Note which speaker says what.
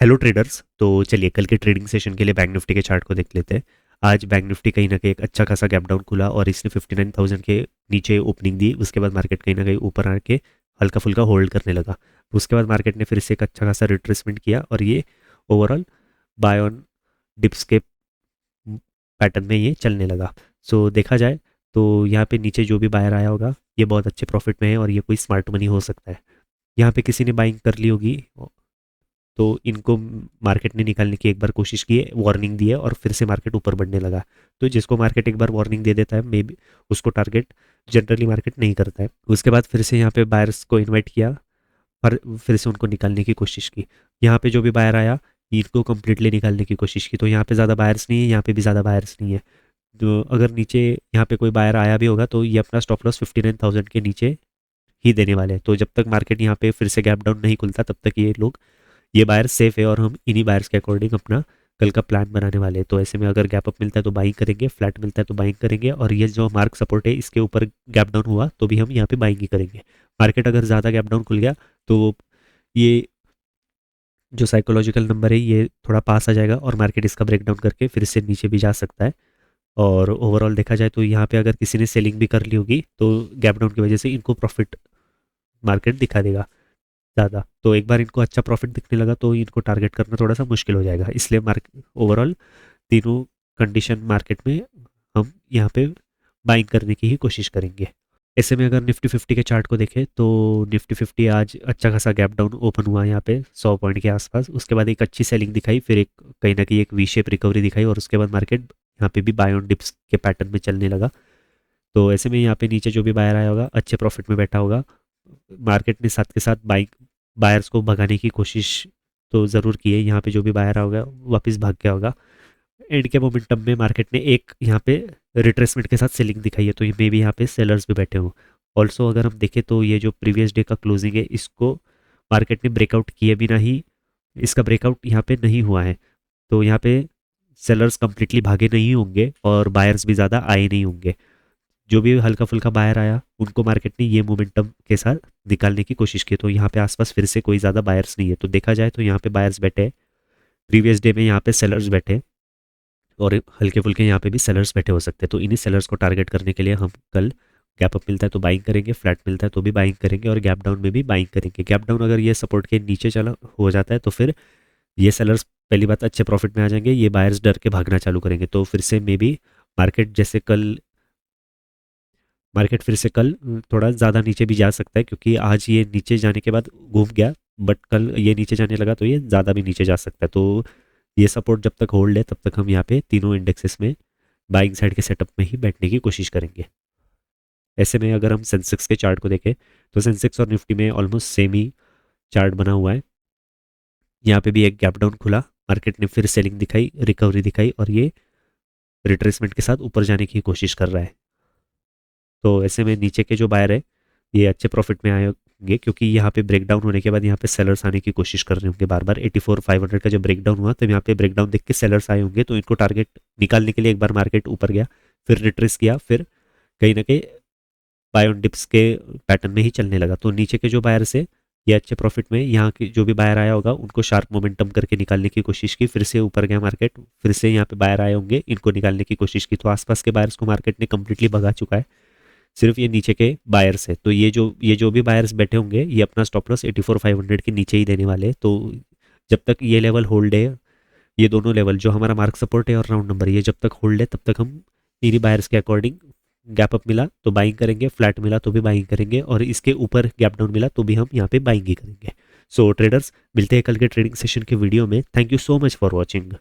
Speaker 1: Hello traders. तो चलिए कल के ट्रेडिंग सेशन के लिए बैंक निफ्टी के चार्ट को देख लेते हैं। आज बैंक निफ्टी कहीं ना कहीं एक अच्छा खासा गैप डाउन खुला और इसने 59,000 के नीचे ओपनिंग दी। उसके बाद मार्केट कहीं ना कहीं ऊपर आके हल्का फुल्का होल्ड करने लगा। उसके बाद मार्केट ने फिर से एक अच्छा खासा रिट्रेसमेंट किया और ये ओवरऑल बाय ऑन डिप्स के पैटर्न में ये चलने लगा। सो देखा जाए तो यहाँ पे नीचे जो भी बायर आया होगा ये बहुत अच्छे प्रॉफिट में है और ये कोई स्मार्ट मनी हो सकता है। यहाँ पे किसी ने बाइंग कर ली होगी तो इनको मार्केट ने निकालने की एक बार कोशिश की है, वार्निंग दी है और फिर से मार्केट ऊपर बढ़ने लगा। तो जिसको मार्केट एक बार वार्निंग दे देता है मे बी उसको टारगेट जनरली मार्केट नहीं करता है। उसके बाद फिर से यहाँ पे बायर्स को इनवाइट किया और फिर से उनको निकालने की कोशिश की। यहाँ पे जो भी बायर आया इनको कम्प्लीटली निकालने की कोशिश की। तो यहाँ पे ज़्यादा बायर्स नहीं है, यहाँ पे भी ज़्यादा बायर्स नहीं है। तो अगर नीचे यहाँ पे कोई बायर आया भी होगा तो ये अपना स्टॉप लॉस 59,000 के नीचे ही देने वाले हैं। तो जब तक मार्केट यहाँ पे फिर से गैप डाउन नहीं खुलता तब तक ये लोग ये बायर सेफ है और हम इन्हीं बायर्स के अकॉर्डिंग अपना कल का प्लान बनाने वाले हैं। तो ऐसे में अगर गैप अप मिलता है तो बाइंग करेंगे, फ्लैट मिलता है तो बाइंग करेंगे और ये जो मार्क सपोर्ट है इसके ऊपर गैप डाउन हुआ तो भी हम यहाँ पे बाइंग ही करेंगे। मार्केट अगर ज़्यादा गैप डाउन खुल गया तो ये जो साइकोलॉजिकल नंबर है ये थोड़ा पास आ जाएगा और मार्केट इसका ब्रेक डाउन करके फिर से नीचे भी जा सकता है। और ओवरऑल देखा जाए तो यहाँ पे अगर किसी ने सेलिंग भी कर ली होगी तो गैप डाउन की वजह से इनको प्रॉफिट मार्केट दिखा देगा ज़्यादा। तो एक बार इनको अच्छा प्रॉफिट दिखने लगा तो इनको टारगेट करना थोड़ा सा मुश्किल हो जाएगा। इसलिए मार्केट ओवरऑल तीनों कंडीशन मार्केट में हम यहाँ पे बाइंग करने की ही कोशिश करेंगे। ऐसे में अगर निफ्टी 50 के चार्ट को देखें तो निफ्टी 50 आज अच्छा खासा गैप डाउन ओपन हुआ यहाँ पे 100 पॉइंट के आसपास। उसके बाद एक अच्छी सेलिंग दिखाई, फिर एक कहीं ना कहीं एक वी शेप रिकवरी दिखाई और उसके बाद मार्केट यहाँ पे भी बाय ऑन डिप्स के पैटर्न में चलने लगा। तो ऐसे में यहाँ पे नीचे जो भी बायर आया होगा अच्छे प्रॉफिट में बैठा होगा। मार्केट ने साथ के साथ बायर्स को भगाने की कोशिश तो ज़रूर की है। यहाँ पे जो भी बायर होगा वापस भाग गया होगा। एंड के मोमेंटम में मार्केट ने एक यहाँ पे रिट्रेसमेंट के साथ सेलिंग दिखाई है तो ये मे भी यहाँ पे सेलर्स भी बैठे हों। ऑल्सो अगर हम देखें तो ये जो प्रीवियस डे का क्लोजिंग है इसको मार्केट ने ब्रेकआउट किए बिना ही इसका ब्रेकआउट यहाँ पे नहीं हुआ है। तो यहाँ पे सेलर्स कंप्लीटली भागे नहीं होंगे और बायर्स भी ज़्यादा आए नहीं होंगे। जो भी हल्का फुल्का बायर आया उनको मार्केट ने ये मोमेंटम के साथ निकालने की कोशिश की। तो यहाँ पे आसपास फिर से कोई ज़्यादा बायर्स नहीं है। तो देखा जाए तो यहाँ पे बायर्स बैठे, प्रीवियस डे में यहाँ पे सेलर्स बैठे और हल्के फुल्के यहाँ पे भी सेलर्स बैठे हो सकते हैं। तो इन्हीं सेलर्स को टारगेट करने के लिए हम कल गैप अप मिलता है तो बाइंग करेंगे, फ्लैट मिलता है तो भी बाइंग करेंगे और गैप डाउन में भी बाइंग करेंगे। गैप डाउन अगर ये सपोर्ट के नीचे चला हो जाता है तो फिर ये सेलर्स पहली बात अच्छे प्रॉफिट में आ जाएंगे, ये बायर्स डर के भागना चालू करेंगे। तो फिर से मे बी मार्केट जैसे कल मार्केट फिर से कल थोड़ा ज़्यादा नीचे भी जा सकता है क्योंकि आज ये नीचे जाने के बाद घूम गया, बट कल ये नीचे जाने लगा तो ये ज़्यादा भी नीचे जा सकता है। तो ये सपोर्ट जब तक होल्ड है तब तक हम यहाँ पे तीनों इंडेक्सेस में बाइंग साइड के सेटअप में ही बैठने की कोशिश करेंगे। ऐसे में अगर हम सेंसेक्स के चार्ट को देखें तो सेंसेक्स और निफ्टी में ऑलमोस्ट सेम ही चार्ट बना हुआ है। यहाँ पे भी एक गैप डाउन खुला, मार्केट ने फिर सेलिंग दिखाई, रिकवरी दिखाई और ये रिट्रेसमेंट के साथ ऊपर जाने की कोशिश कर रहा है। तो ऐसे में नीचे के जो बायर है ये अच्छे प्रॉफिट में आए होंगे क्योंकि यहाँ पे ब्रेकडाउन होने के बाद यहाँ पे सेलर्स आने की कोशिश कर रहे होंगे बार बार। 84,500 का जब ब्रेकडाउन हुआ तो यहाँ पे ब्रेकडाउन देख के सेलर्स आए होंगे तो इनको टारगेट निकालने के लिए एक बार मार्केट ऊपर गया, फिर रिट्रेस किया, फिर कहीं ना कहीं बाय ऑन डिप्स के पैटर्न में ही चलने लगा। तो नीचे के जो बायर्स है ये अच्छे प्रॉफिट में, यहाँ की जो भी बायर आया होगा उनको शार्प मोमेंटम करके निकालने की कोशिश की, फिर से ऊपर गया मार्केट, फिर से यहाँ पे बायर आए होंगे, इनको निकालने की कोशिश की। तो आसपास के बायर्स को मार्केट ने कंप्लीटली भगा चुका है, सिर्फ ये नीचे के बायर्स है। तो ये जो भी बायर्स बैठे होंगे ये अपना स्टॉप लॉस 84,500 के नीचे ही देने वाले हैं। तो जब तक ये लेवल होल्ड है, ये दोनों लेवल जो हमारा मार्क सपोर्ट है और राउंड नंबर ये जब तक होल्ड है तब तक हम इन्हीं बायर्स के अकॉर्डिंग गैप अप मिला तो बाइंग करेंगे, फ्लैट मिला तो भी बाइंग करेंगे और इसके ऊपर गैप डाउन मिला तो भी हम यहाँ पे बाइंग ही करेंगे। सो ट्रेडर्स मिलते हैं कल के ट्रेडिंग सेशन के वीडियो में। Thank you so much for watching.